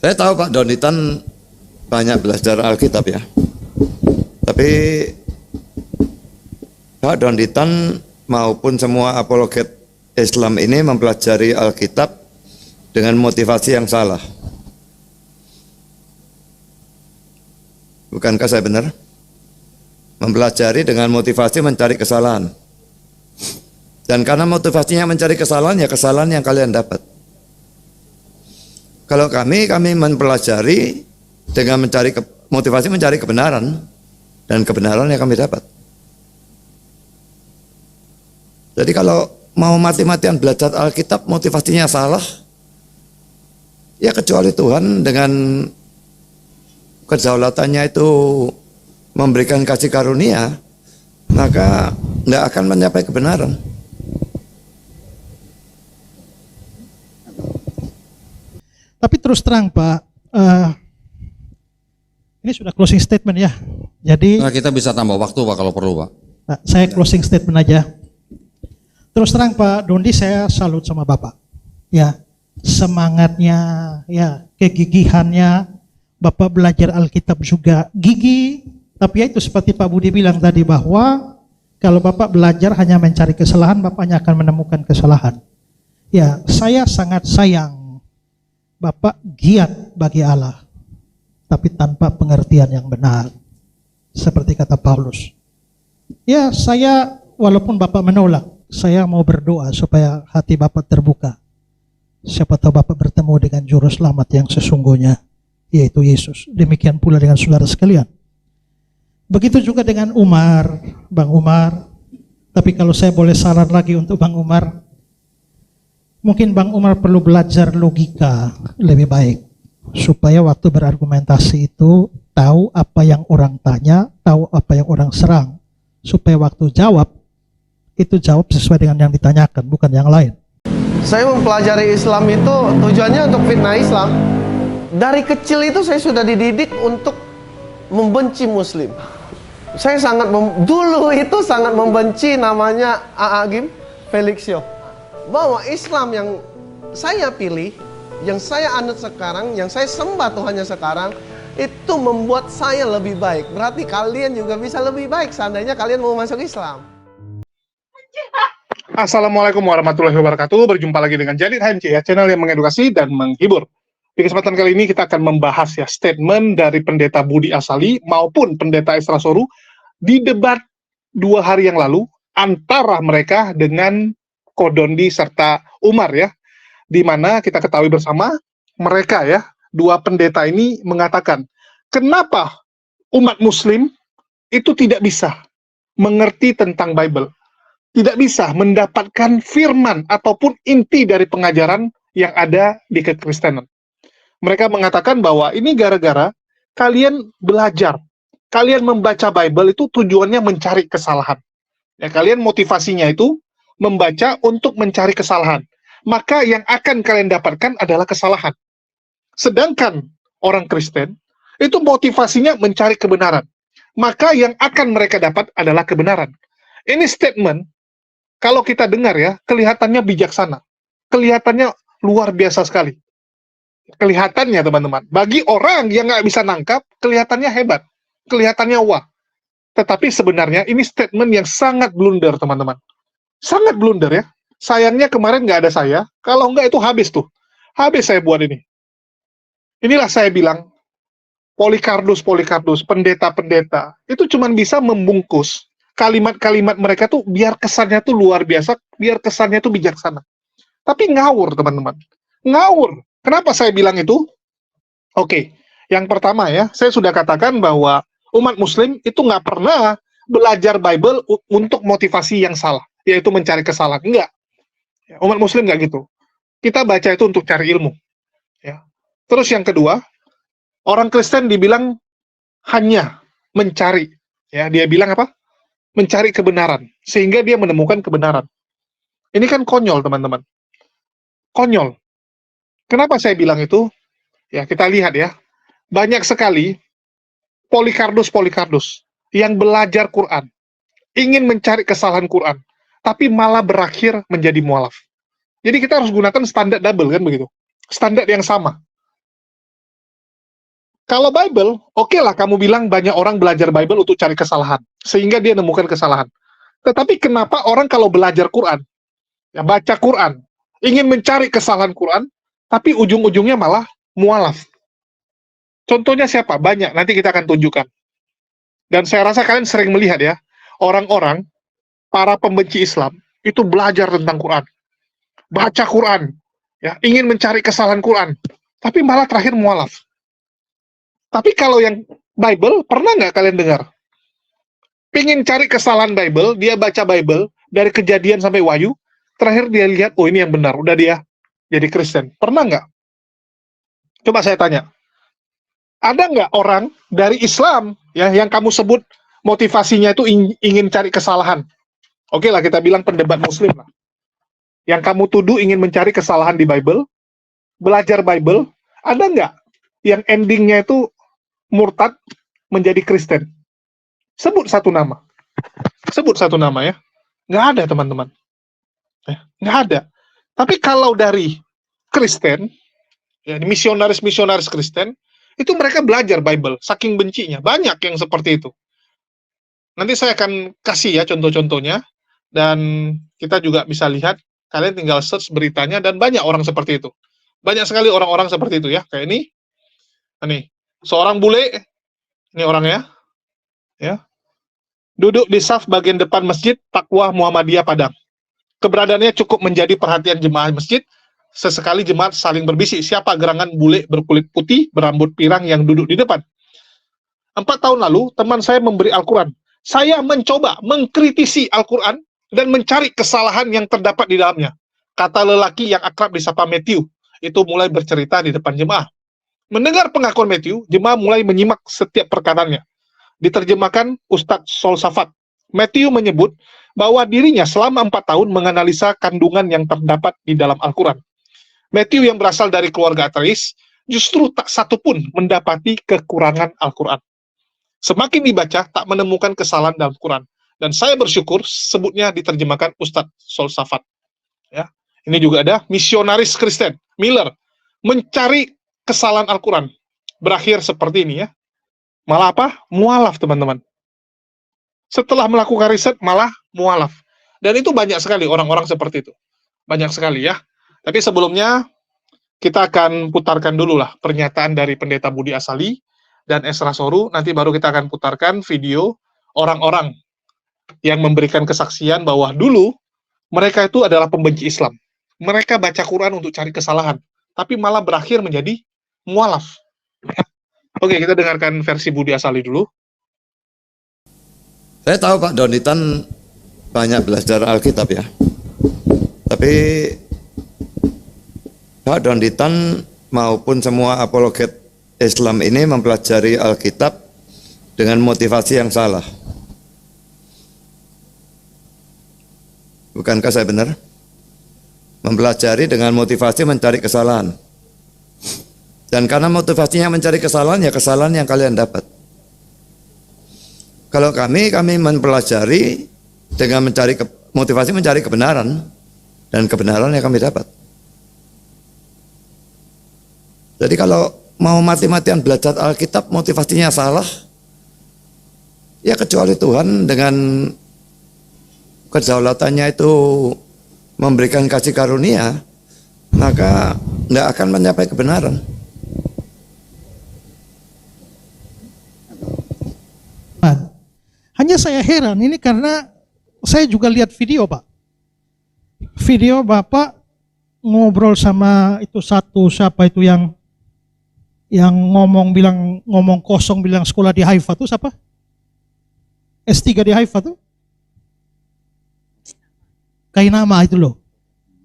Saya tahu Pak Donitan banyak belajar Alkitab ya. Tapi Pak Donitan maupun semua apologet Islam ini mempelajari Alkitab dengan motivasi yang salah. Bukankah saya benar? Mempelajari dengan motivasi mencari kesalahan. Dan karena motivasinya mencari kesalahan, ya kesalahan yang kalian dapat. Kalau kami mempelajari dengan motivasi mencari kebenaran, dan kebenaran yang kami dapat. Jadi kalau mau mati-matian belajar Alkitab motivasinya salah, ya kecuali Tuhan dengan kedaulatannya itu memberikan kasih karunia, maka tidak akan mencapai kebenaran. Tapi terus terang Pak, ini sudah closing statement ya. Jadi kita bisa tambah waktu Pak kalau perlu Pak. Nah, saya closing statement aja. Terus terang Pak Dondi, saya salut sama Bapak. Ya, semangatnya, ya, kegigihannya. Bapak belajar Alkitab juga gigih. Tapi ya itu seperti Pak Budi bilang tadi bahwa kalau Bapak belajar hanya mencari kesalahan, Bapaknya akan menemukan kesalahan. Ya, saya sangat sayang Bapak giat bagi Allah, tapi tanpa pengertian yang benar. Seperti kata Paulus. Ya, saya walaupun Bapak menolak, saya mau berdoa supaya hati Bapak terbuka. Siapa tahu Bapak bertemu dengan juru selamat yang sesungguhnya, yaitu Yesus. Demikian pula dengan saudara sekalian. Begitu juga dengan Umar, Bang Umar. Tapi kalau saya boleh saran lagi untuk Bang Umar, mungkin Bang Umar perlu belajar logika lebih baik. Supaya waktu berargumentasi itu tahu apa yang orang tanya, tahu apa yang orang serang. Supaya waktu jawab, itu jawab sesuai dengan yang ditanyakan, bukan yang lain. Saya mempelajari Islam itu tujuannya untuk fitnah Islam. Dari kecil itu saya sudah dididik untuk membenci Muslim. Saya dulu itu sangat membenci namanya Agim Felixio. Bahwa Islam yang saya pilih, yang saya anut sekarang, yang saya sembah Tuhannya sekarang, itu membuat saya lebih baik. Berarti kalian juga bisa lebih baik seandainya kalian mau masuk Islam. Assalamualaikum warahmatullahi wabarakatuh. Berjumpa lagi dengan Jalid HMC ya, channel yang mengedukasi dan menghibur. Di kesempatan kali ini kita akan membahas ya statement dari Pendeta Budi Asali maupun Pendeta Esra Soru di debat 2 hari yang lalu antara mereka dengan Kodondi serta Umar ya, di mana kita ketahui bersama mereka ya, dua pendeta ini mengatakan kenapa umat Muslim itu tidak bisa mengerti tentang Bible, tidak bisa mendapatkan firman ataupun inti dari pengajaran yang ada di kekristenan. Mereka mengatakan bahwa ini gara-gara kalian belajar, kalian membaca Bible itu tujuannya mencari kesalahan. Ya, kalian motivasinya itu membaca untuk mencari kesalahan. Maka yang akan kalian dapatkan adalah kesalahan. Sedangkan orang Kristen itu motivasinya mencari kebenaran. Maka yang akan mereka dapat adalah kebenaran. Ini statement, kalau kita dengar ya, kelihatannya bijaksana. Kelihatannya luar biasa sekali. Kelihatannya teman-teman, bagi orang yang nggak bisa nangkap, kelihatannya hebat, kelihatannya wah. Tetapi sebenarnya ini statement yang sangat blunder teman-teman. Sangat blunder ya. Sayangnya kemarin nggak ada saya, kalau nggak itu habis tuh. Habis saya buat ini. Inilah saya bilang, Polycarpus, pendeta-pendeta, itu cuma bisa membungkus kalimat-kalimat mereka tuh biar kesannya tuh luar biasa, biar kesannya tuh bijaksana. Tapi ngawur teman-teman. Ngawur. Kenapa saya bilang itu? Oke, yang pertama ya, saya sudah katakan bahwa umat Muslim itu nggak pernah belajar Bible untuk motivasi yang salah, yaitu mencari kesalahan. Enggak. Umat Muslim nggak gitu. Kita baca itu untuk cari ilmu. Ya. Terus yang kedua, orang Kristen dibilang hanya mencari. Ya, dia bilang apa? Mencari kebenaran, sehingga dia menemukan kebenaran. Ini kan konyol teman-teman. Konyol. Kenapa saya bilang itu? Ya, kita lihat ya. Banyak sekali Polycarpus yang belajar Quran, ingin mencari kesalahan Quran, tapi malah berakhir menjadi mualaf. Jadi kita harus gunakan standar double kan begitu. Standar yang sama. Kalau Bible, oke lah kamu bilang banyak orang belajar Bible untuk cari kesalahan, sehingga dia nemukan kesalahan. Tetapi kenapa orang kalau belajar Quran, ya baca Quran, ingin mencari kesalahan Quran, tapi ujung-ujungnya malah mualaf. Contohnya siapa? Banyak, nanti kita akan tunjukkan. Dan saya rasa kalian sering melihat ya, orang-orang, para pembenci Islam, itu belajar tentang Quran. Baca Quran, ya ingin mencari kesalahan Quran, tapi malah terakhir mualaf. Tapi kalau yang Bible, pernah nggak kalian dengar? Pengen cari kesalahan Bible, dia baca Bible, dari Kejadian sampai Wahyu, terakhir dia lihat, oh ini yang benar, udah dia jadi Kristen. Pernah nggak? Coba saya tanya. Ada nggak orang dari Islam, ya yang kamu sebut motivasinya itu ingin cari kesalahan? Oke lah, kita bilang pendebat Muslim lah. Yang kamu tuduh ingin mencari kesalahan di Bible, belajar Bible, ada nggak yang endingnya itu murtad menjadi Kristen? Sebut satu nama. Sebut satu nama ya. Nggak ada teman-teman. Nggak ada. Tapi kalau dari Kristen, ya, misionaris-misionaris Kristen, itu mereka belajar Bible, saking bencinya. Banyak yang seperti itu. Nanti saya akan kasih ya contoh-contohnya, dan kita juga bisa lihat, kalian tinggal search beritanya, dan banyak orang seperti itu. Banyak sekali orang-orang seperti itu ya. Kayak ini, seorang bule, ini orangnya, ya, duduk di saf bagian depan masjid Taqwa Muhammadiyah Padang. Keberadaannya cukup menjadi perhatian jemaah masjid. Sesekali jemaat saling berbisik, siapa gerangan bule berkulit putih, berambut pirang yang duduk di depan. 4 tahun lalu, teman saya memberi Al-Quran. Saya mencoba mengkritisi Al-Quran dan mencari kesalahan yang terdapat di dalamnya. Kata lelaki yang akrab disapa Matthew, itu mulai bercerita di depan jemaah. Mendengar pengakuan Matthew, jemaah mulai menyimak setiap perkataannya. Diterjemahkan Ustadz Solsafat. Matthew menyebut bahwa dirinya selama 4 tahun menganalisa kandungan yang terdapat di dalam Al-Quran. Matthew yang berasal dari keluarga ateis, justru tak satu pun mendapati kekurangan Al-Quran. Semakin dibaca, tak menemukan kesalahan dalam Quran. Dan saya bersyukur, sebutnya diterjemahkan Ustadz Solsafat. Ya. Ini juga ada misionaris Kristen, Miller, mencari kesalahan Al-Quran. Berakhir seperti ini ya. Malah apa? Mualaf, teman-teman. Setelah melakukan riset, malah mualaf. Dan itu banyak sekali orang-orang seperti itu. Banyak sekali ya. Tapi sebelumnya, kita akan putarkan dulu lah pernyataan dari Pendeta Budi Asali dan Esra Soru. Nanti baru kita akan putarkan video orang-orang yang memberikan kesaksian bahwa dulu mereka itu adalah pembenci Islam. Mereka baca Quran untuk cari kesalahan, tapi malah berakhir menjadi mualaf. Oke, kita dengarkan versi Budi Asali dulu. Saya tahu Pak Donitan banyak belajar Alkitab ya. Tapi Pak Donitan maupun semua apologet Islam ini mempelajari Alkitab dengan motivasi yang salah. Bukankah saya benar? Mempelajari dengan motivasi mencari kesalahan. Dan karena motivasinya mencari kesalahan, ya kesalahan yang kalian dapat. Kalau kami mempelajari dengan motivasi mencari kebenaran, dan kebenaran yang kami dapat. Jadi kalau mau mati-matian belajar Alkitab motivasinya salah, ya kecuali Tuhan dengan kedaulatannya itu memberikan kasih karunia, maka tidak akan mencapai kebenaran. Hanya saya heran ini karena saya juga lihat video Pak. Video Bapak ngobrol sama itu siapa itu yang ngomong kosong bilang sekolah di Haifa tuh siapa? S3 di Haifa tuh? Kainama itu loh.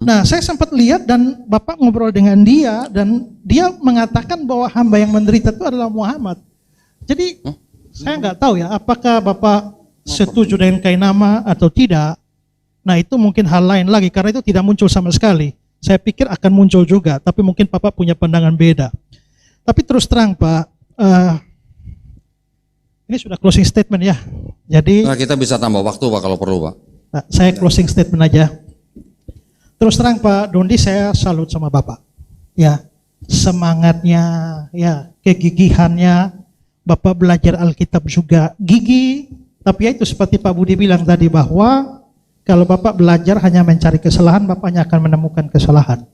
Nah, saya sempat lihat dan Bapak ngobrol dengan dia dan dia mengatakan bahwa hamba yang menderita itu adalah Muhammad. Jadi saya nggak tahu ya apakah Bapak setuju dengan Kainama atau tidak. Nah, itu mungkin hal lain lagi karena itu tidak muncul sama sekali. Saya pikir akan muncul juga, tapi mungkin Bapak punya pandangan beda. Tapi terus terang Pak, ini sudah closing statement ya. Jadi Nah, kita bisa tambah waktu Pak kalau perlu Pak. Nah, saya closing statement aja. Terus terang Pak Dondi, saya salut sama Bapak. Ya, semangatnya, ya, kegigihannya, Bapak belajar Alkitab juga gigih. Tapi ya itu seperti Pak Budi bilang tadi bahwa kalau Bapak belajar hanya mencari kesalahan, Bapaknya akan menemukan kesalahan.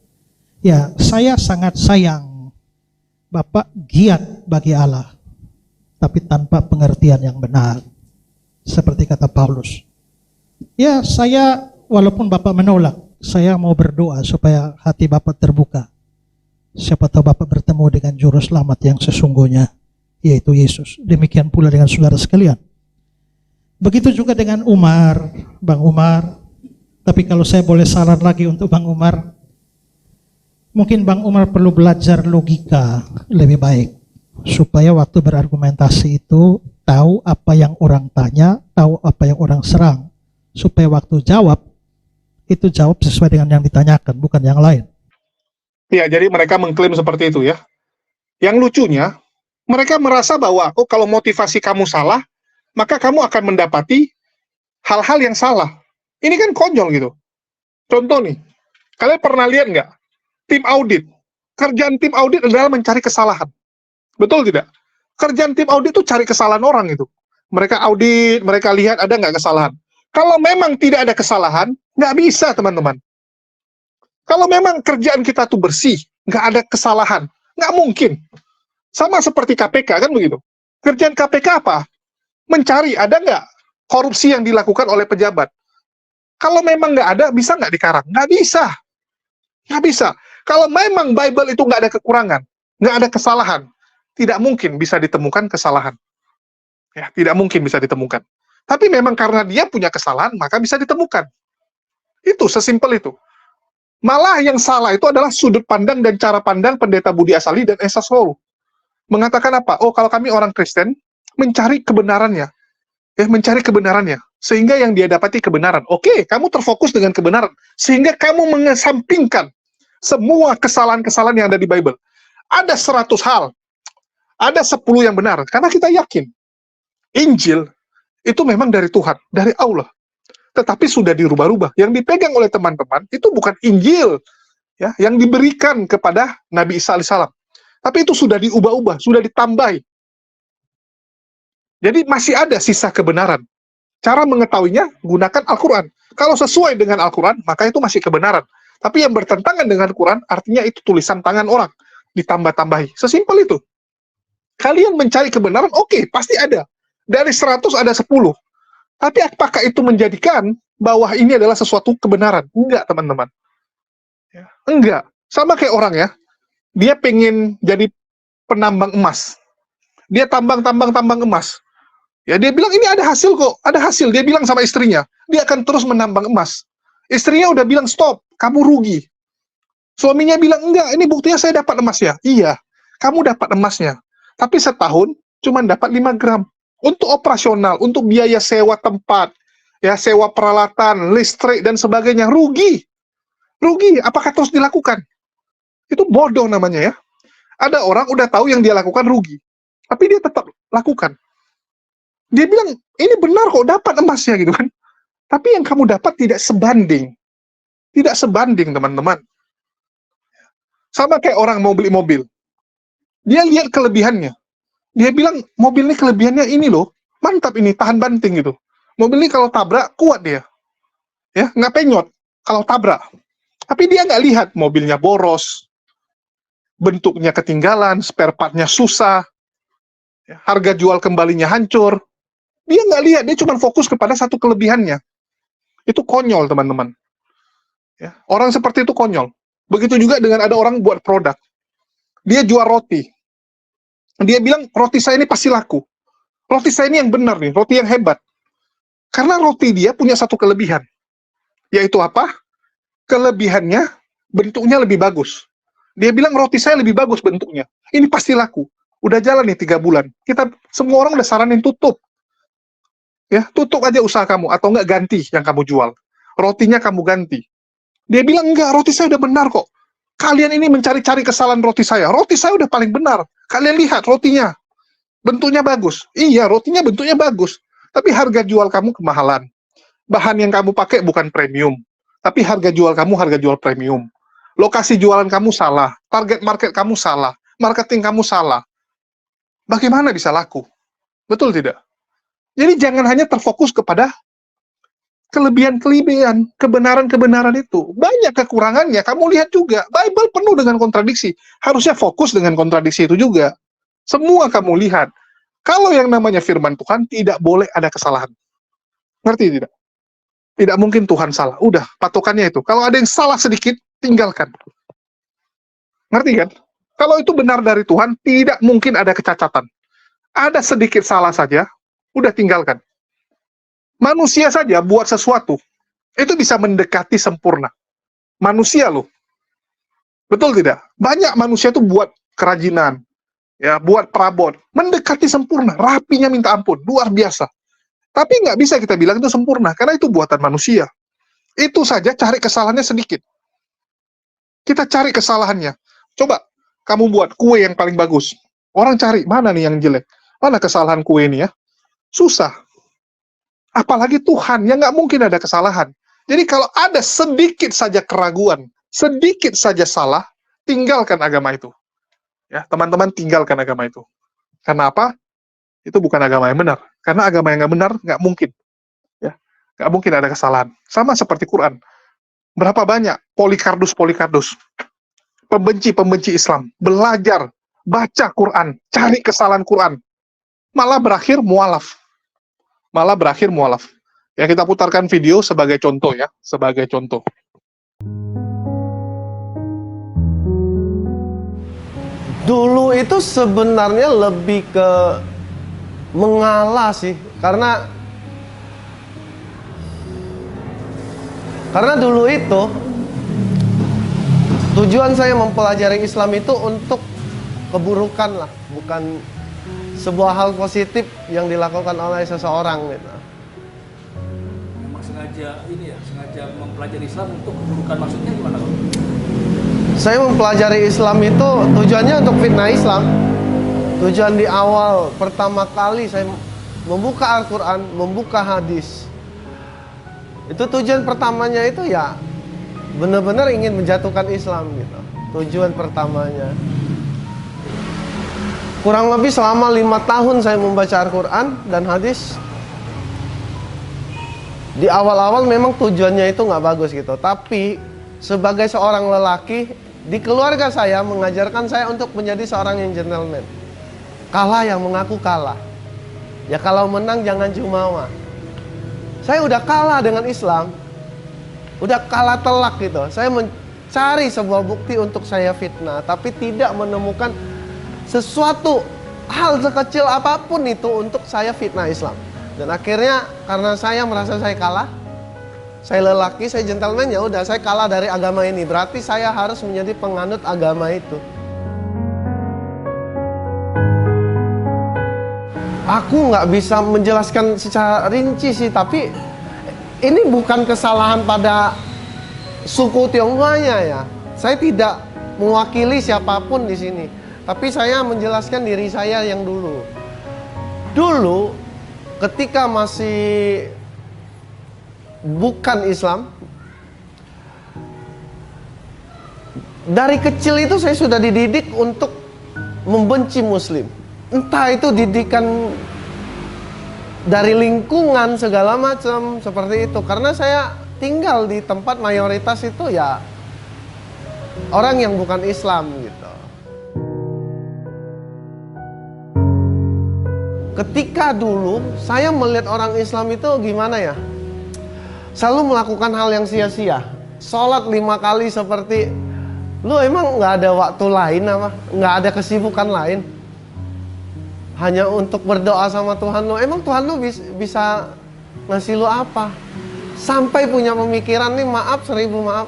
Ya, saya sangat sayang Bapak giat bagi Allah, tapi tanpa pengertian yang benar. Seperti kata Paulus. Ya, saya walaupun Bapak menolak, saya mau berdoa supaya hati Bapak terbuka. Siapa tahu Bapak bertemu dengan juru selamat yang sesungguhnya, yaitu Yesus. Demikian pula dengan saudara sekalian. Begitu juga dengan Umar, Bang Umar. Tapi kalau saya boleh saran lagi untuk Bang Umar, mungkin Bang Umar perlu belajar logika lebih baik, supaya waktu berargumentasi itu tahu apa yang orang tanya, tahu apa yang orang serang, supaya waktu jawab, itu jawab sesuai dengan yang ditanyakan, bukan yang lain. Ya, jadi mereka mengklaim seperti itu ya. Yang lucunya, mereka merasa bahwa, oh kalau motivasi kamu salah, maka kamu akan mendapati hal-hal yang salah. Ini kan konyol gitu. Contoh nih, kalian pernah lihat nggak? Tim audit. Kerjaan tim audit adalah mencari kesalahan. Betul tidak? Kerjaan tim audit itu cari kesalahan orang itu. Mereka audit, mereka lihat ada nggak kesalahan. Kalau memang tidak ada kesalahan, nggak bisa teman-teman. Kalau memang kerjaan kita tuh bersih, nggak ada kesalahan, nggak mungkin. Sama seperti KPK kan begitu. Kerjaan KPK apa? Mencari ada nggak korupsi yang dilakukan oleh pejabat. Kalau memang nggak ada, bisa nggak dikarang? Nggak bisa. Nggak bisa. Kalau memang Bible itu nggak ada kekurangan, nggak ada kesalahan, tidak mungkin bisa ditemukan kesalahan. Ya, tidak mungkin bisa ditemukan. Tapi memang karena dia punya kesalahan, maka bisa ditemukan. Itu, sesimpel itu. Malah yang salah itu adalah sudut pandang dan cara pandang Pendeta Budi Asali dan Esa Solu. Mengatakan apa? Oh, kalau kami orang Kristen, mencari kebenarannya. Mencari kebenarannya. Sehingga yang dia dapati kebenaran. Oke, kamu terfokus dengan kebenaran. Sehingga kamu mengesampingkan semua kesalahan-kesalahan yang ada di Bible. Ada 100 hal. Ada 10 yang benar. Karena kita yakin. Injil itu memang dari Tuhan, dari Allah. Tetapi sudah dirubah-rubah. Yang dipegang oleh teman-teman itu bukan Injil ya, yang diberikan kepada Nabi Isa alaihissalam. Tapi itu sudah diubah-ubah, sudah ditambahi. Jadi masih ada sisa kebenaran. Cara mengetahuinya, gunakan Al-Quran. Kalau sesuai dengan Al-Quran, maka itu masih kebenaran. Tapi yang bertentangan dengan Al-Quran, artinya itu tulisan tangan orang. Ditambah-tambahi. Sesimpel itu. Kalian mencari kebenaran, oke, pasti ada. Dari 100 ada 10. Tapi apakah itu menjadikan bahwa ini adalah sesuatu kebenaran? Enggak, teman-teman. Ya, enggak. Sama kayak orang ya. Dia pengen jadi penambang emas. Dia tambang emas. Ya, dia bilang ini ada hasil kok, ada hasil. Dia bilang sama istrinya, dia akan terus menambang emas. Istrinya udah bilang stop, kamu rugi. Suaminya bilang enggak, ini buktinya saya dapat emasnya. Iya, kamu dapat emasnya. Tapi setahun cuma dapat 5 gram. Untuk operasional, untuk biaya sewa tempat, ya sewa peralatan, listrik dan sebagainya, rugi. Rugi, apakah terus dilakukan? Itu bodoh namanya ya. Ada orang udah tahu yang dia lakukan rugi, tapi dia tetap lakukan. Dia bilang, ini benar kok, dapat emasnya gitu kan. Tapi yang kamu dapat tidak sebanding. Tidak sebanding, teman-teman. Sama kayak orang mau beli mobil. Dia lihat kelebihannya. Dia bilang, mobil ini kelebihannya ini loh, mantap ini, tahan banting gitu. Mobil ini kalau tabrak, kuat dia. Ya, nggak penyot kalau tabrak. Tapi dia nggak lihat, mobilnya boros, bentuknya ketinggalan, spare part-nya susah, ya, harga jual kembalinya hancur. Dia nggak lihat, dia cuma fokus kepada satu kelebihannya. Itu konyol, teman-teman. Ya, orang seperti itu konyol. Begitu juga dengan ada orang buat produk. Dia jual roti. Dia bilang, roti saya ini pasti laku. Roti saya ini yang benar nih, roti yang hebat. Karena roti dia punya satu kelebihan. Yaitu apa? Kelebihannya, bentuknya lebih bagus. Dia bilang, roti saya lebih bagus bentuknya. Ini pasti laku. Udah jalan nih 3 bulan. Kita, semua orang udah saranin tutup. Ya, tutup aja usaha kamu, atau enggak ganti yang kamu jual. Rotinya kamu ganti. Dia bilang, enggak, roti saya udah benar kok. Kalian ini mencari-cari kesalahan roti saya. Roti saya udah paling benar. Kalian lihat rotinya. Bentuknya bagus. Iya, rotinya bentuknya bagus. Tapi harga jual kamu kemahalan. Bahan yang kamu pakai bukan premium. Tapi harga jual kamu harga jual premium. lokasi jualan kamu salah, target market kamu salah, marketing kamu salah, bagaimana bisa laku? Betul tidak? Jadi jangan hanya terfokus kepada kelebihan-kelebihan, kebenaran-kebenaran itu. Banyak kekurangannya, kamu lihat juga. Bible penuh dengan kontradiksi. Harusnya fokus dengan kontradiksi itu juga. Semua kamu lihat. Kalau yang namanya firman Tuhan, tidak boleh ada kesalahan. Ngerti tidak? Tidak mungkin Tuhan salah. Udah, patokannya itu. Kalau ada yang salah sedikit, tinggalkan. Ngerti kan? Kalau itu benar dari Tuhan, tidak mungkin ada kecacatan. Ada sedikit salah saja, udah tinggalkan. Manusia saja buat sesuatu, itu bisa mendekati sempurna. Manusia loh. Betul tidak? Banyak manusia tuh buat kerajinan, ya, buat perabot, mendekati sempurna, rapinya minta ampun, luar biasa. Tapi nggak bisa kita bilang itu sempurna, karena itu buatan manusia. Itu saja cari kesalahannya sedikit. Kita cari kesalahannya. Coba, kamu buat kue yang paling bagus. Orang cari, mana nih yang jelek? Mana kesalahan kue ini ya? Susah. Apalagi Tuhan, yang nggak mungkin ada kesalahan. Jadi kalau ada sedikit saja keraguan, sedikit saja salah, tinggalkan agama itu. Ya, teman-teman, tinggalkan agama itu. Karena apa? Itu bukan agama yang benar. Karena agama yang nggak benar, nggak mungkin. Ya, nggak mungkin ada kesalahan. Sama seperti Quran. Berapa banyak Polikarpus, pembenci Islam, belajar, baca Quran, cari kesalahan Quran, malah berakhir mualaf. Ya, kita putarkan video sebagai contoh ya, sebagai contoh. Dulu itu sebenarnya lebih ke mengalah sih, karena dulu itu tujuan saya mempelajari Islam itu untuk keburukan lah, bukan sebuah hal positif yang dilakukan oleh seseorang gitu. Memang sengaja mempelajari Islam untuk keburukan, maksudnya gimana, Bang? Saya mempelajari Islam itu tujuannya untuk fitnah Islam. Tujuan di awal pertama kali saya membuka Al-Quran, membuka hadis, itu tujuan pertamanya itu ya benar-benar ingin menjatuhkan Islam gitu. Tujuan pertamanya. Kurang lebih selama 5 tahun saya membaca Al-Quran dan hadis. Di awal-awal memang tujuannya itu nggak bagus gitu. Tapi sebagai seorang lelaki, di keluarga saya mengajarkan saya untuk menjadi seorang yang gentleman. Kalah yang mengaku kalah. Ya kalau menang jangan jumawa. Saya udah kalah dengan Islam. Udah kalah telak gitu. Saya mencari sebuah bukti untuk saya fitnah. Tapi tidak menemukan sesuatu hal sekecil apapun itu untuk saya fitnah Islam. Dan akhirnya karena saya merasa saya kalah, saya lelaki, saya gentleman, ya udah saya kalah dari agama ini. Berarti saya harus menjadi penganut agama itu. Aku nggak bisa menjelaskan secara rinci sih, tapi ini bukan kesalahan pada suku Tionghoanya ya. Saya tidak mewakili siapapun di sini. Tapi saya menjelaskan diri saya yang dulu. Dulu, ketika masih bukan Islam, dari kecil itu saya sudah dididik untuk membenci Muslim. Entah itu didikan dari lingkungan segala macam seperti itu. Karena saya tinggal di tempat mayoritas itu ya orang yang bukan Islam gitu. Ketika dulu saya melihat orang Islam itu gimana ya, selalu melakukan hal yang sia-sia. Sholat 5 kali seperti, lu emang nggak ada waktu lain apa? Nggak ada kesibukan lain? Hanya untuk berdoa sama Tuhan lu. Emang Tuhan lu bisa ngasih lu apa? Sampai punya pemikiran nih, maaf 1000 maaf.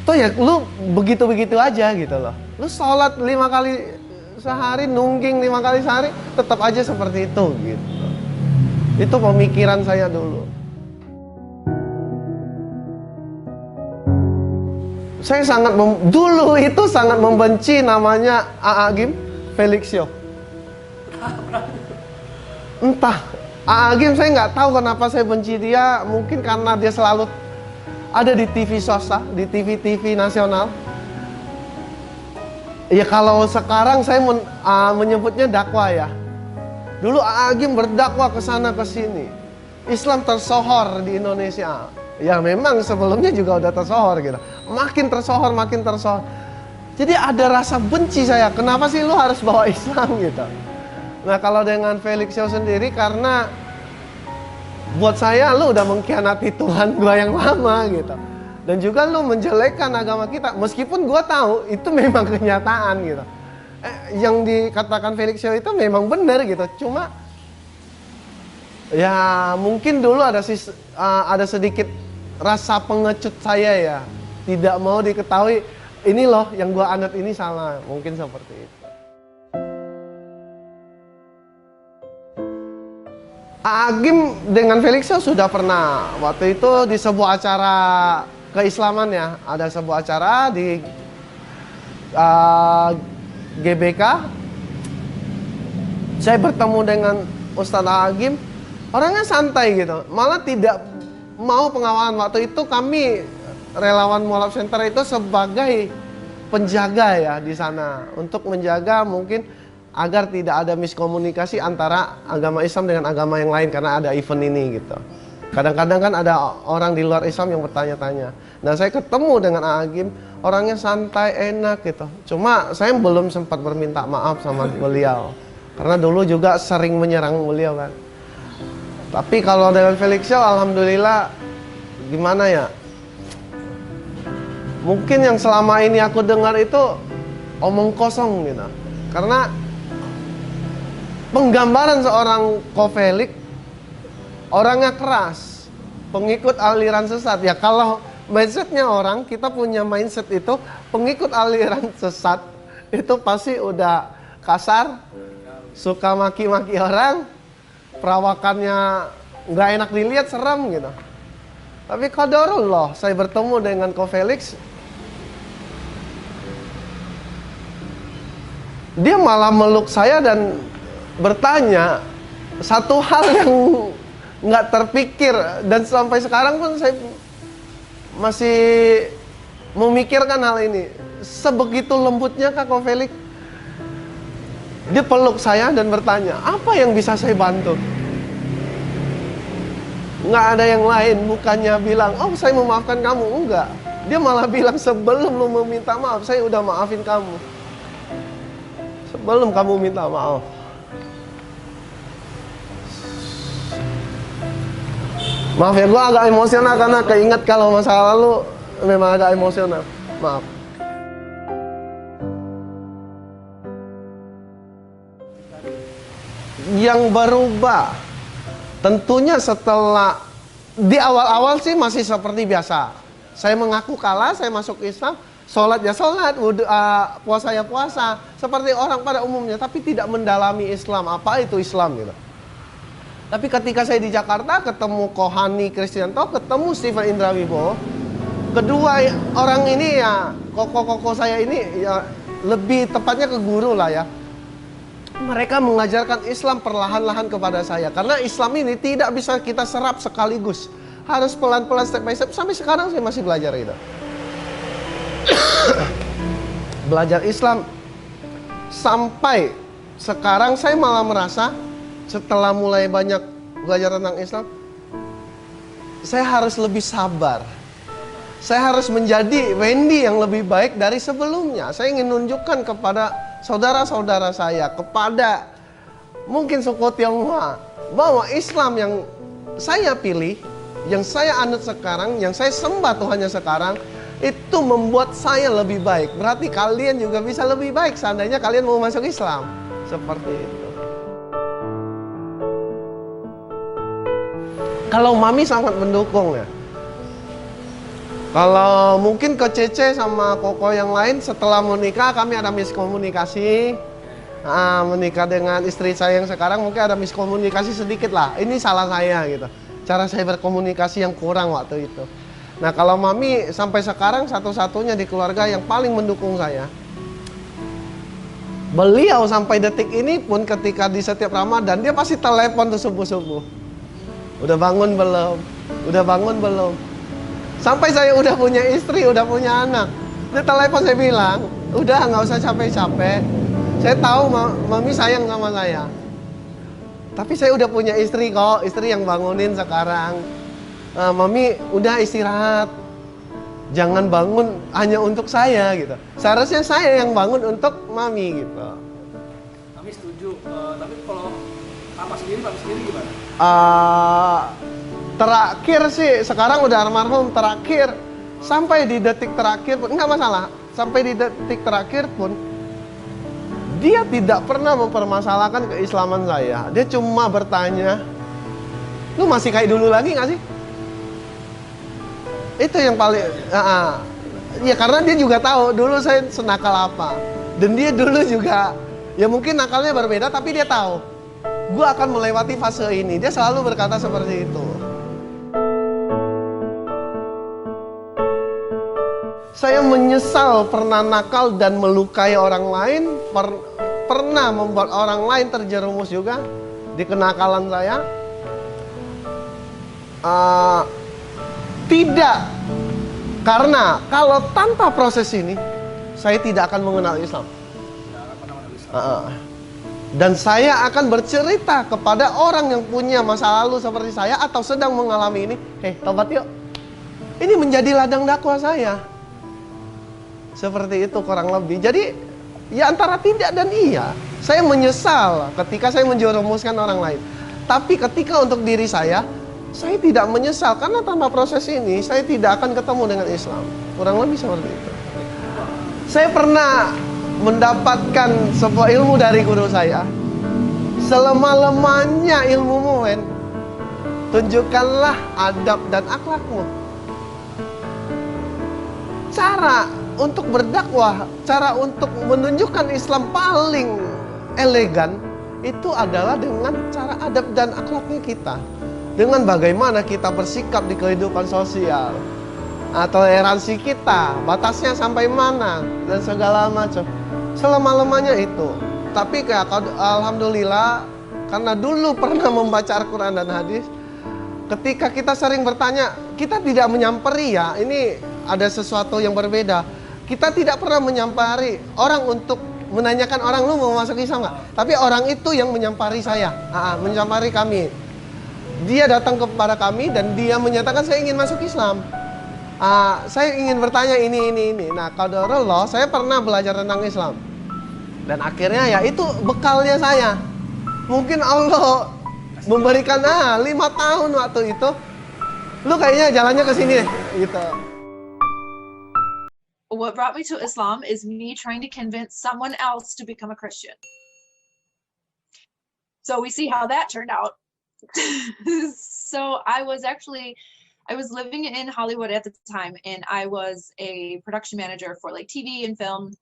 Tuh ya lu begitu-begitu aja gitu loh. Lu sholat 5 kali sehari, nungging 5 kali sehari, tetap aja seperti itu gitu. Itu pemikiran saya dulu. Saya dulu itu sangat membenci namanya A'agim Felixio. Entah, A'agim saya nggak tahu kenapa saya benci dia. Mungkin karena dia selalu ada di TV swasta, di TV-TV nasional. Ya kalau sekarang saya menyebutnya dakwah ya. Dulu Agim berdakwah ke sana ke sini. Islam tersohor di Indonesia. Ya memang sebelumnya juga udah tersohor gitu. Makin tersohor, makin tersohor. Jadi ada rasa benci saya. Kenapa sih lu harus bawa Islam gitu? Nah kalau dengan Felix Show sendiri, karena buat saya lu udah mengkhianati Tuhan gua yang lama gitu. Dan juga lu menjelekkan agama kita. Meskipun gua tahu itu memang kenyataan gitu. Yang dikatakan Felix Show itu memang benar gitu. Cuma ya mungkin dulu ada sedikit rasa pengecut saya ya. Tidak mau diketahui ini loh yang gua anut ini salah. Mungkin seperti itu. Agim dengan Felix Show sudah pernah. Waktu itu di sebuah acara keislaman ya. Ada sebuah acara di GBK. Saya bertemu dengan Ustadz Agim. Orangnya santai gitu. Malah tidak mau pengawalan. Waktu itu kami relawan Mualaf Center itu sebagai penjaga ya di sana. Untuk menjaga mungkin agar tidak ada miskomunikasi antara agama Islam dengan agama yang lain karena ada event ini gitu. Kadang-kadang kan ada orang di luar Islam yang bertanya-tanya. Nah saya ketemu dengan Agim, orangnya santai, enak gitu. Cuma saya belum sempat berminta maaf sama beliau. Karena dulu juga sering menyerang beliau kan. Tapi kalau dengan Felix Show, alhamdulillah gimana ya. Mungkin yang selama ini aku dengar itu omong kosong gitu. Karena penggambaran seorang Ko Felix, orangnya keras, pengikut aliran sesat. Ya kalau mindsetnya orang, kita punya mindset itu, pengikut aliran sesat, itu pasti udah kasar, suka maki-maki orang, perawakannya nggak enak dilihat, seram gitu. Tapi qadarullah, saya bertemu dengan Ko Felix, dia malah meluk saya dan bertanya satu hal yang nggak terpikir, dan sampai sekarang pun saya masih memikirkan hal ini. Sebegitu lembutnya Kak Ko Felix, dia peluk saya dan bertanya, apa yang bisa saya bantu? Nggak ada yang lain, bukannya bilang, oh saya memaafkan kamu, enggak. Dia malah bilang, sebelum lu meminta maaf, saya udah maafin kamu. Sebelum kamu minta maaf. Maaf ya, gue agak emosional karena keinget kalau masa lalu memang agak emosional. Maaf. Yang berubah, tentunya setelah di awal-awal sih masih seperti biasa. Saya mengaku kalah, saya masuk Islam, sholat ya sholat, puasa ya puasa, seperti orang pada umumnya, tapi tidak mendalami Islam. Apa itu Islam gitu. Tapi ketika saya di Jakarta ketemu Kohani Kristianto, ketemu Steven Indra Wibowo, kedua orang ini ya, koko-koko saya ini ya lebih tepatnya ke guru lah ya. Mereka mengajarkan Islam perlahan-lahan kepada saya. Karena Islam ini tidak bisa kita serap sekaligus. Harus pelan-pelan, step by step. Sampai sekarang saya masih belajar itu. Belajar Islam. Sampai sekarang saya malah merasa setelah mulai banyak belajar tentang Islam, saya harus lebih sabar. Saya harus menjadi Wendy yang lebih baik dari sebelumnya. Saya ingin menunjukkan kepada saudara-saudara saya, kepada mungkin suku Tionghoa, bahwa Islam yang saya pilih, yang saya anut sekarang, yang saya sembah Tuhannya sekarang, itu membuat saya lebih baik. Berarti kalian juga bisa lebih baik seandainya kalian mau masuk Islam. Seperti itu. Kalau Mami sangat mendukung ya. Kalau mungkin ke Cece sama Koko yang lain, setelah menikah kami ada miskomunikasi. Menikah dengan istri saya yang sekarang mungkin ada miskomunikasi sedikit lah. Ini salah saya gitu. Cara saya berkomunikasi yang kurang waktu itu. Nah kalau Mami sampai sekarang satu-satunya di keluarga yang paling mendukung saya. Beliau sampai detik ini pun ketika di setiap Ramadan dia pasti telepon tuh subuh-subuh. Udah bangun belum? Udah bangun belum? Sampai saya udah punya istri, udah punya anak. Dia telepon, saya bilang, udah nggak usah capek-capek. Saya tahu mami sayang sama saya. Tapi saya udah punya istri kok, istri yang bangunin sekarang. Mami udah istirahat. Jangan bangun hanya untuk saya gitu. Seharusnya saya yang bangun untuk mami gitu. Kami setuju. Tapi kalau Papa sendiri gimana? Terakhir sih, sekarang udah almarhum, terakhir sampai di detik terakhir pun nggak masalah. Sampai di detik terakhir pun dia tidak pernah mempermasalahkan keislaman saya. Dia cuma bertanya, lu masih kayak dulu lagi nggak sih? Itu yang paling ya, karena dia juga tahu dulu saya senakal apa. Dan dia dulu juga, ya mungkin nakalnya berbeda, tapi dia tahu gue akan melewati fase ini. Dia selalu berkata seperti itu. Saya menyesal pernah nakal dan melukai orang lain, pernah membuat orang lain terjerumus juga di kenakalan saya. Tidak, karena kalau tanpa proses ini, saya tidak akan mengenal Islam. Dan saya akan bercerita kepada orang yang punya masa lalu seperti saya atau sedang mengalami ini. Tobat yuk. Ini menjadi ladang dakwah saya. Seperti itu kurang lebih. Jadi ya antara tidak dan iya. Saya menyesal ketika saya menjerumuskan orang lain. Tapi ketika untuk diri saya tidak menyesal. Karena tanpa proses ini saya tidak akan ketemu dengan Islam. Kurang lebih seperti itu. Saya pernah mendapatkan sebuah ilmu dari guru saya. Selemah-lemahnya ilmumu, men, tunjukkanlah adab dan akhlakmu. Cara untuk berdakwah, cara untuk menunjukkan Islam paling elegan itu adalah dengan cara adab dan akhlaknya kita. Dengan bagaimana kita bersikap di kehidupan sosial, toleransi kita, batasnya sampai mana, dan segala macam. Selemah-lemahnya itu. Tapi alhamdulillah, karena dulu pernah membaca Al-Quran dan hadis, ketika kita sering bertanya, kita tidak menyamperi ya, ini ada sesuatu yang berbeda. Kita tidak pernah menyampari orang untuk menanyakan orang, lu mau masuk Islam nggak? Tapi orang itu yang menyampari saya, menyampari kami. Dia datang kepada kami dan dia menyatakan saya ingin masuk Islam. Saya ingin bertanya ini. Nah, qadarullah, saya pernah belajar tentang Islam. Dan akhirnya ya itu bekalnya saya. Mungkin Allah memberikan 5 tahun waktu itu. Lu kayaknya jalannya ke sini deh, gitu. What brought me to Islam is me trying to convince someone else to become a Christian. So we see how that turned out. So I was living in Hollywood at the time, and I was a production manager for like TV and film,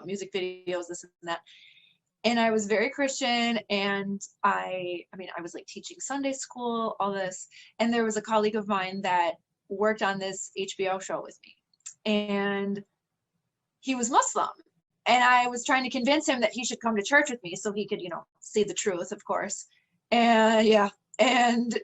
music videos, this and that. And I was very Christian, and I was like teaching Sunday school, all this. And there was a colleague of mine that worked on this HBO show with me. And he was Muslim, and I was trying to convince him that he should come to church with me so he could, see the truth, of course. And and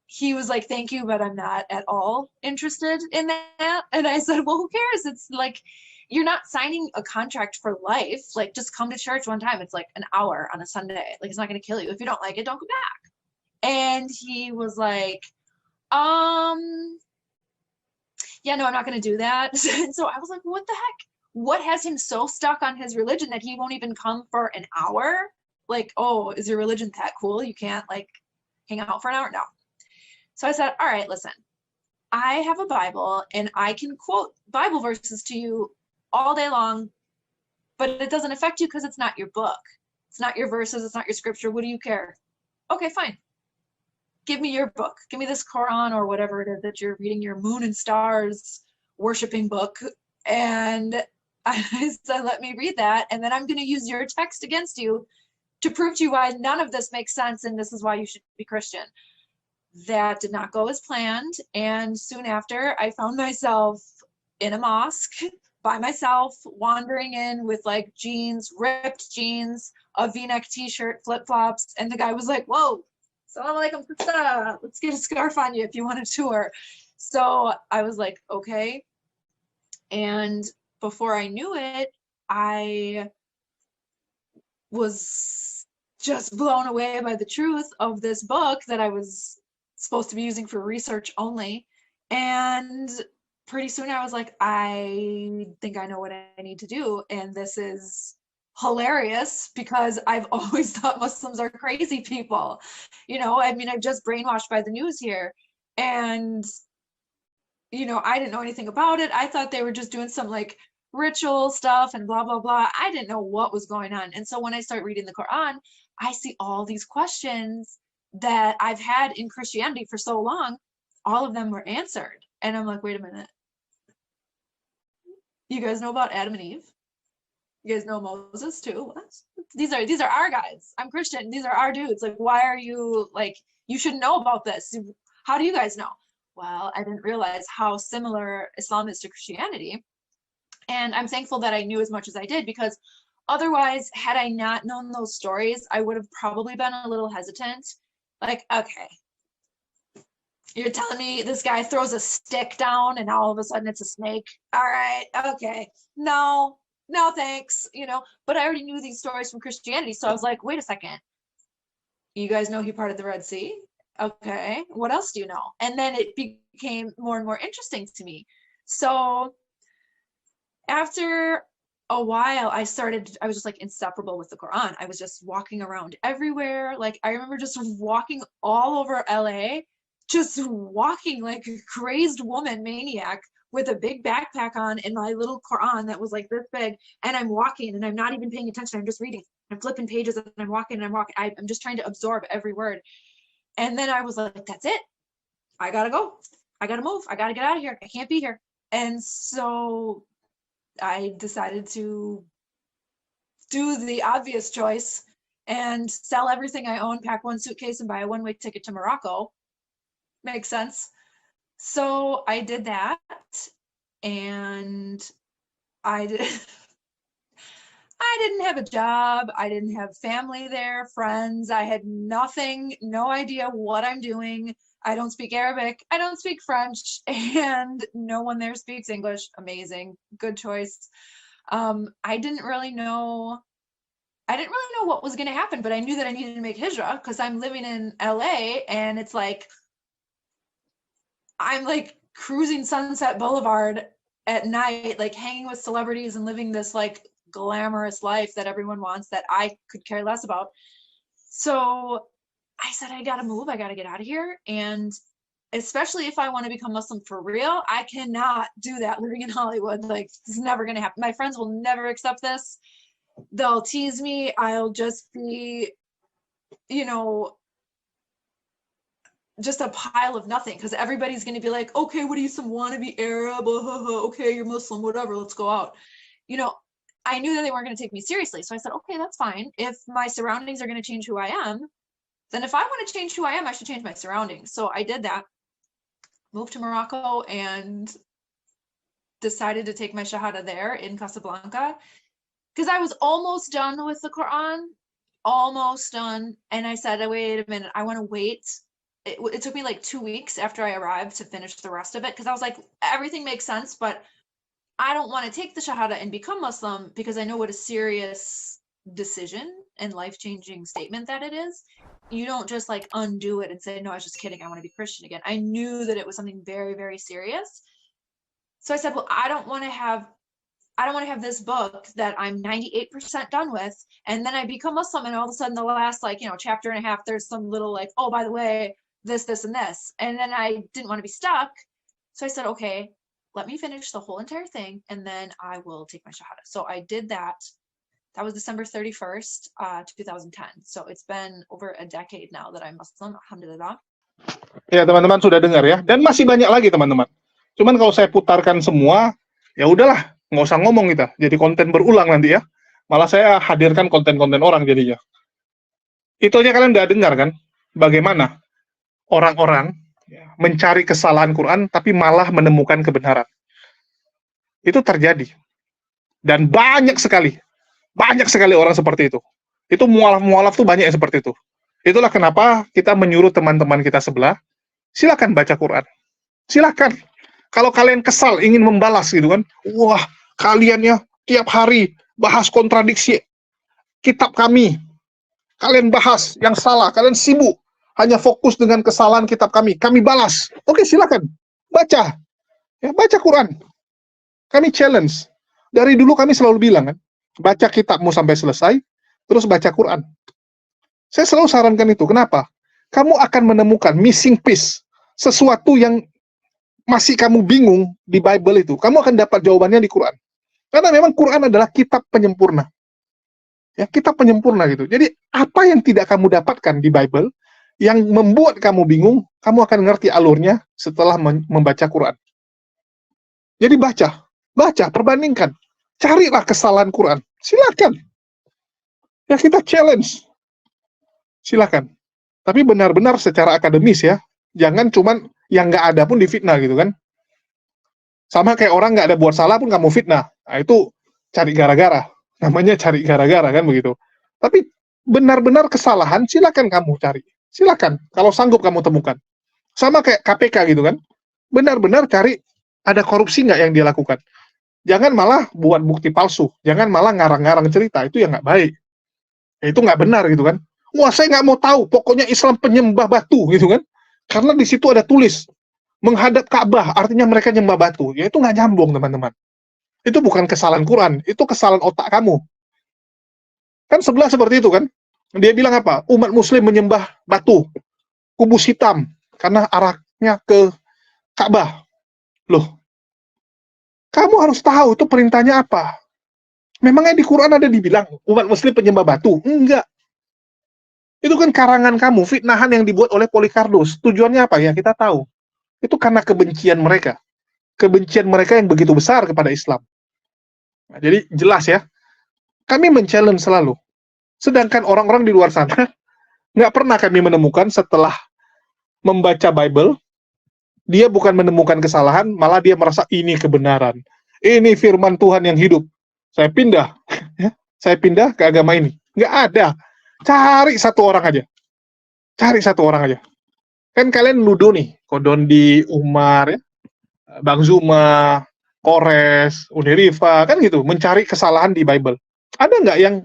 he was like, thank you, but I'm not at all interested in that. And I said, well, who cares? It's like, you're not signing a contract for life. Like, just come to church one time. It's like an hour on a Sunday. Like, it's not going to kill you. If you don't like it, don't come back. And he was like, yeah, no, I'm not going to do that. And so I was like, what the heck? What has him so stuck on his religion that he won't even come for an hour? Like, oh, is your religion that cool? You can't like hang out for an hour? No. So I said, all right, listen, I have a Bible and I can quote Bible verses to you all day long, but it doesn't affect you because it's not your book. It's not your verses. It's not your scripture. What do you care? Okay, fine. Give me your book. Give me this Quran or whatever it is that you're reading, your moon and stars worshiping book. And I said, let me read that. And then I'm going to use your text against you to prove to you why none of this makes sense. And this is why you should be Christian. That did not go as planned. And soon after, I found myself in a mosque by myself, wandering in with like jeans, ripped jeans, a V-neck t-shirt, flip-flops. And the guy was like, whoa, Assalamu alaikum, let's get a scarf on you if you want a tour. So I was like, okay. And before I knew it, I was just blown away by the truth of this book that I was supposed to be using for research only. And pretty soon I was like, I think I know what I need to do. And this is hilarious because I've always thought Muslims are crazy people. You know, I mean, I'm just brainwashed by the news here. And, you know, I didn't know anything about it. I thought they were just doing some like ritual stuff and blah, blah, blah. I didn't know what was going on. And so when I start reading the Quran, I see all these questions that I've had in Christianity for so long. All of them were answered. And I'm like, wait a minute. You guys know about Adam and Eve? You guys know Moses too? What? These are our guys. I'm Christian. These are our dudes. Like, why are you like, you should know about this. How do you guys know? Well, I didn't realize how similar Islam is to Christianity. And I'm thankful that I knew as much as I did, because otherwise, had I not known those stories, I would have probably been a little hesitant. Like, okay, you're telling me this guy throws a stick down and all of a sudden it's a snake. All right, okay. No, thanks, you know, but I already knew these stories from Christianity. So I was like, wait a second. You guys know he parted the Red Sea? Okay, what else do you know? And then it became more and more interesting to me. So after a while, I was just like inseparable with the Quran. I was just walking around everywhere. Like, I remember just walking all over LA, just walking like a crazed woman, maniac, with a big backpack on and my little Quran that was like this big. And I'm walking and I'm not even paying attention. I'm just reading. I'm flipping pages and I'm walking and I'm walking. I'm just trying to absorb every word. And then I was like, that's it. I gotta go. I gotta move. I gotta get out of here. I can't be here. And so I decided to do the obvious choice and sell everything I own, pack one suitcase, and buy a one-way ticket to Morocco. Makes sense. So I did that, and I didn't have a job. I didn't have family there, friends. I had nothing, no idea what I'm doing. I don't speak Arabic. I don't speak French, and no one there speaks English. Amazing. Good choice. I didn't really know what was going to happen, but I knew that I needed to make hijrah because I'm living in LA, and it's like, I'm like cruising Sunset Boulevard at night, like hanging with celebrities and living this like glamorous life that everyone wants that I could care less about. So I said, I gotta move. I gotta get out of here. And especially if I want to become Muslim for real, I cannot do that living in Hollywood. Like, it's never gonna happen. My friends will never accept this. They'll tease me. I'll just be, you know, just a pile of nothing, because everybody's going to be like, okay, what are you, some wannabe Arab? Okay, you're Muslim, whatever, let's go out. You know, I knew that they weren't going to take me seriously. So I said, okay, that's fine. If my surroundings are going to change who I am, then if I want to change who I am, I should change my surroundings. So I did that, moved to Morocco, and decided to take my Shahada there in Casablanca, because I was almost done with the Quran, almost done. And I said, wait a minute, I want to wait. It took me like 2 weeks after I arrived to finish the rest of it, because I was like, everything makes sense, but I don't want to take the Shahada and become Muslim, because I know what a serious decision and life-changing statement that it is. You don't just like undo it and say, no, I was just kidding, I want to be Christian again. I knew that it was something very, very serious. So I said, well, I don't want to have this book that I'm 98% done with, and then I become Muslim, and all of a sudden the last, like, you know, chapter and a half, there's some little like, oh, by the way, this, and this. And then I didn't want to be stuck. So I said, okay, let me finish the whole entire thing, and then I will take my Shahada. So I did that. That was December 31st, 2010. So it's been over a decade now that I'm Muslim, alhamdulillah. Ya, teman-teman sudah dengar ya. Dan masih banyak lagi, teman-teman. Cuman kalau saya putarkan semua, ya udahlah, nggak usah ngomong kita. Jadi konten berulang nanti ya. Malah saya hadirkan konten-konten orang jadinya. Itu aja kalian udah dengar kan? Bagaimana orang-orang mencari kesalahan Quran tapi malah menemukan kebenaran. Itu terjadi. Dan banyak sekali orang seperti itu. Itu mualaf-mualaf tuh banyak yang seperti itu. Itulah kenapa kita menyuruh teman-teman kita sebelah, silakan baca Quran. Silakan. Kalau kalian kesal ingin membalas gitu kan, wah kalian ya tiap hari bahas kontradiksi kitab kami, kalian bahas yang salah, kalian sibuk hanya fokus dengan kesalahan kitab kami balas. Oke, silakan baca, ya baca Quran. Kami challenge. Dari dulu kami selalu bilang kan, baca kitabmu sampai selesai, terus baca Quran. Saya selalu sarankan itu. Kenapa? Kamu akan menemukan missing piece, sesuatu yang masih kamu bingung di Bible itu. Kamu akan dapat jawabannya di Quran. Karena memang Quran adalah kitab penyempurna. Ya, kitab penyempurna gitu. Jadi, apa yang tidak kamu dapatkan di Bible, yang membuat kamu bingung, kamu akan ngerti alurnya setelah membaca Quran. Jadi baca, perbandingkan. Carilah kesalahan Quran. Silakan. Ya, kita challenge. Silakan. Tapi benar-benar secara akademis ya. Jangan cuman yang nggak ada pun difitnah gitu kan. Sama kayak orang nggak ada buat salah pun kamu fitnah. Nah, itu cari gara-gara. Namanya cari gara-gara kan begitu. Tapi benar-benar kesalahan silakan kamu cari. Silakan. Kalau sanggup kamu temukan. Sama kayak KPK gitu kan. Benar-benar cari ada korupsi nggak yang dia lakukan. Jangan malah buat bukti palsu. Jangan malah ngarang-ngarang cerita. Itu yang nggak baik. Itu nggak benar gitu kan. Wah, saya nggak mau tahu. Pokoknya Islam penyembah batu gitu kan. Karena di situ ada tulis menghadap Ka'bah, artinya mereka nyembah batu. Ya itu nggak nyambung, teman-teman. Itu bukan kesalahan Quran, itu kesalahan otak kamu. Kan sebelah seperti itu kan. Dia bilang apa? Umat muslim menyembah batu, kubus hitam, karena arahnya ke Ka'bah. Loh, kamu harus tahu itu perintahnya apa. Memangnya di Quran ada dibilang umat muslim penyembah batu? Enggak. Itu kan karangan kamu, fitnahan yang dibuat oleh Polikarpus. Tujuannya apa ya? Kita tahu. Itu karena kebencian mereka. Kebencian mereka yang begitu besar kepada Islam. Nah, jadi jelas ya, kami men-challenge selalu. Sedangkan orang-orang di luar sana, nggak pernah kami menemukan setelah membaca Bible, dia bukan menemukan kesalahan, malah dia merasa ini kebenaran. Ini firman Tuhan yang hidup. Saya pindah. Saya pindah ke agama ini. Nggak ada. Cari satu orang aja. Cari satu orang aja. Kan kalian nuduh nih, Kodondi, Umar, ya, Bang Zuma, Kores, Unirifa, kan gitu, mencari kesalahan di Bible. Ada nggak yang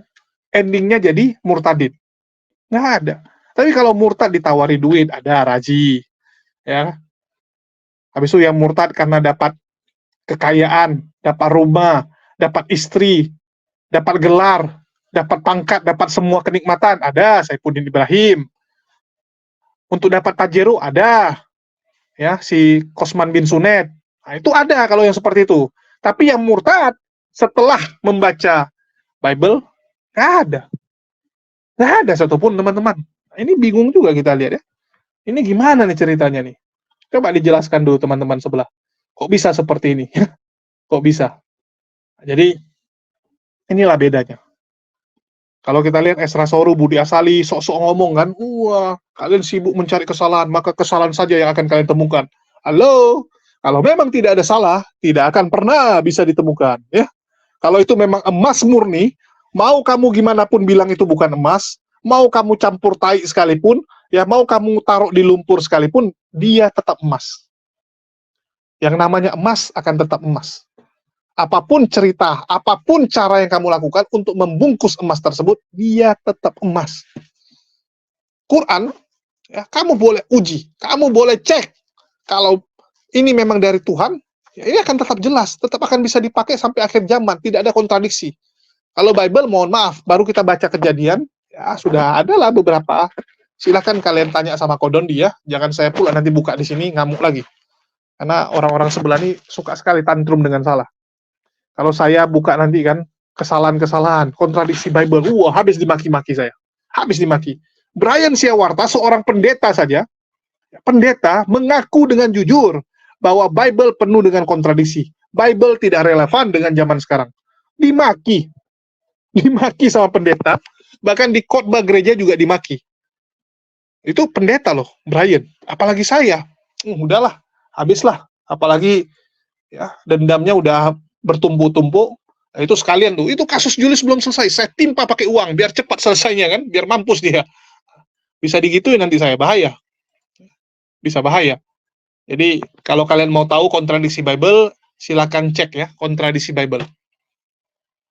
endingnya jadi murtadin? Nggak ada. Tapi kalau murtad ditawari duit, ada Raji. Ya. Habis itu yang murtad karena dapat kekayaan, dapat rumah, dapat istri, dapat gelar, dapat pangkat, dapat semua kenikmatan, ada Saifuddin Ibrahim. Untuk dapat Pajero ada, ya si Kosman bin Sunet. Nah, itu ada kalau yang seperti itu. Tapi yang murtad setelah membaca Bible nggak ada, nggak ada satupun teman-teman. Nah, ini bingung juga kita lihat ya. Ini gimana nih ceritanya nih? Coba dijelaskan dulu teman-teman sebelah. Kok bisa seperti ini? Kok bisa? Jadi inilah bedanya. Kalau kita lihat Esra Soru, Budi Asali, sok-sok ngomong kan, wah, kalian sibuk mencari kesalahan, maka kesalahan saja yang akan kalian temukan. Halo, kalau memang tidak ada salah, tidak akan pernah bisa ditemukan. Ya, kalau itu memang emas murni, mau kamu gimana pun bilang itu bukan emas, mau kamu campur tai sekalipun, ya mau kamu taruh di lumpur sekalipun, dia tetap emas. Yang namanya emas akan tetap emas. Apapun cerita, apapun cara yang kamu lakukan untuk membungkus emas tersebut, dia tetap emas. Quran, ya, kamu boleh uji, kamu boleh cek. Kalau ini memang dari Tuhan, ya ini akan tetap jelas, tetap akan bisa dipakai sampai akhir zaman, tidak ada kontradiksi. Kalau Bible, mohon maaf, baru kita baca Kejadian, ya sudah ada lah beberapa. Silakan kalian tanya sama Kodondi ya, jangan saya pula nanti buka di sini ngamuk lagi. Karena orang-orang sebelah ini suka sekali tantrum dengan salah. Kalau saya buka nanti kan, kesalahan-kesalahan, kontradiksi Bible, habis dimaki-maki saya. Habis dimaki. Brian Siawarta, seorang pendeta saja, pendeta mengaku dengan jujur bahwa Bible penuh dengan kontradiksi. Bible tidak relevan dengan zaman sekarang. Dimaki. Dimaki sama pendeta, bahkan di khotbah gereja juga dimaki. Itu pendeta loh, Brian. Apalagi saya. Udahlah, habislah. Apalagi ya dendamnya udah bertumpuk-tumpuk. Nah, itu sekalian tuh. Itu kasus Julius belum selesai. Saya timpa pakai uang biar cepat selesainya kan, biar mampus dia. Bisa digituin nanti saya, bahaya. Bisa bahaya. Jadi kalau kalian mau tahu kontradiksi Bible, silakan cek ya kontradiksi Bible.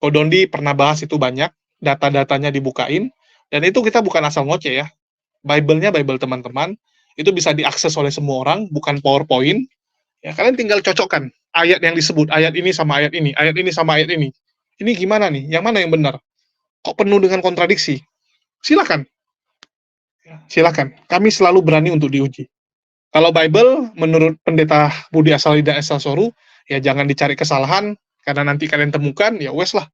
Kodondi pernah bahas itu banyak, data-datanya dibukain, dan itu kita bukan asal ngoceh ya. Bible-nya Bible teman-teman, itu bisa diakses oleh semua orang, bukan PowerPoint. Ya, kalian tinggal cocokkan ayat yang disebut, ayat ini sama ayat ini, ayat ini sama ayat ini. Ini gimana nih? Yang mana yang benar? Kok penuh dengan kontradiksi? Silakan. Ya, silakan. Kami selalu berani untuk diuji. Kalau Bible, menurut pendeta Budi Asali dan Excelsoru, ya jangan dicari kesalahan, karena nanti kalian temukan, ya wes lah.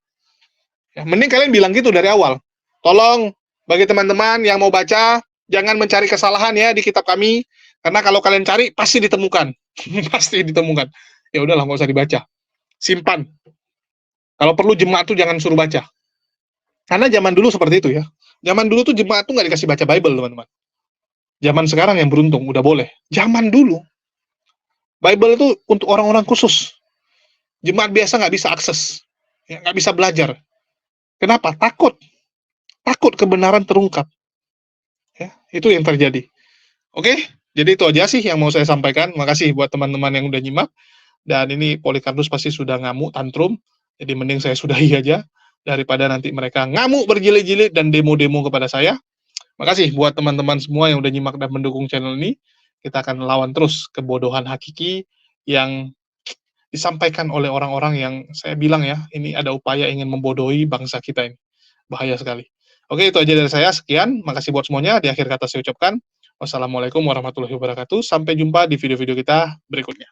Ya, mending kalian bilang gitu dari awal. Tolong, bagi teman-teman yang mau baca, jangan mencari kesalahan ya di kitab kami, karena kalau kalian cari, pasti ditemukan. Pasti ditemukan. Ya udahlah, nggak usah dibaca. Simpan. Kalau perlu jemaat tuh jangan suruh baca. Karena zaman dulu seperti itu ya. Zaman dulu tuh jemaat tuh nggak dikasih baca Bible, teman-teman. Zaman sekarang yang beruntung, udah boleh. Zaman dulu, Bible itu untuk orang-orang khusus. Jemaat biasa nggak bisa akses. Ya, nggak bisa belajar. Kenapa? Takut. Takut kebenaran terungkap. Ya, itu yang terjadi. Oke, jadi itu aja sih yang mau saya sampaikan. Makasih buat teman-teman yang udah nyimak. Dan ini Polikarpus pasti sudah ngamuk, tantrum. Jadi mending saya sudahi aja. Daripada nanti mereka ngamuk berjilid-jilid dan demo-demo kepada saya. Makasih buat teman-teman semua yang udah nyimak dan mendukung channel ini. Kita akan lawan terus kebodohan hakiki yang disampaikan oleh orang-orang yang saya bilang ya, ini ada upaya ingin membodohi bangsa kita ini. Bahaya sekali. Oke, itu aja dari saya. Sekian. Makasih buat semuanya. Di akhir kata saya ucapkan, wassalamualaikum warahmatullahi wabarakatuh. Sampai jumpa di video-video kita berikutnya.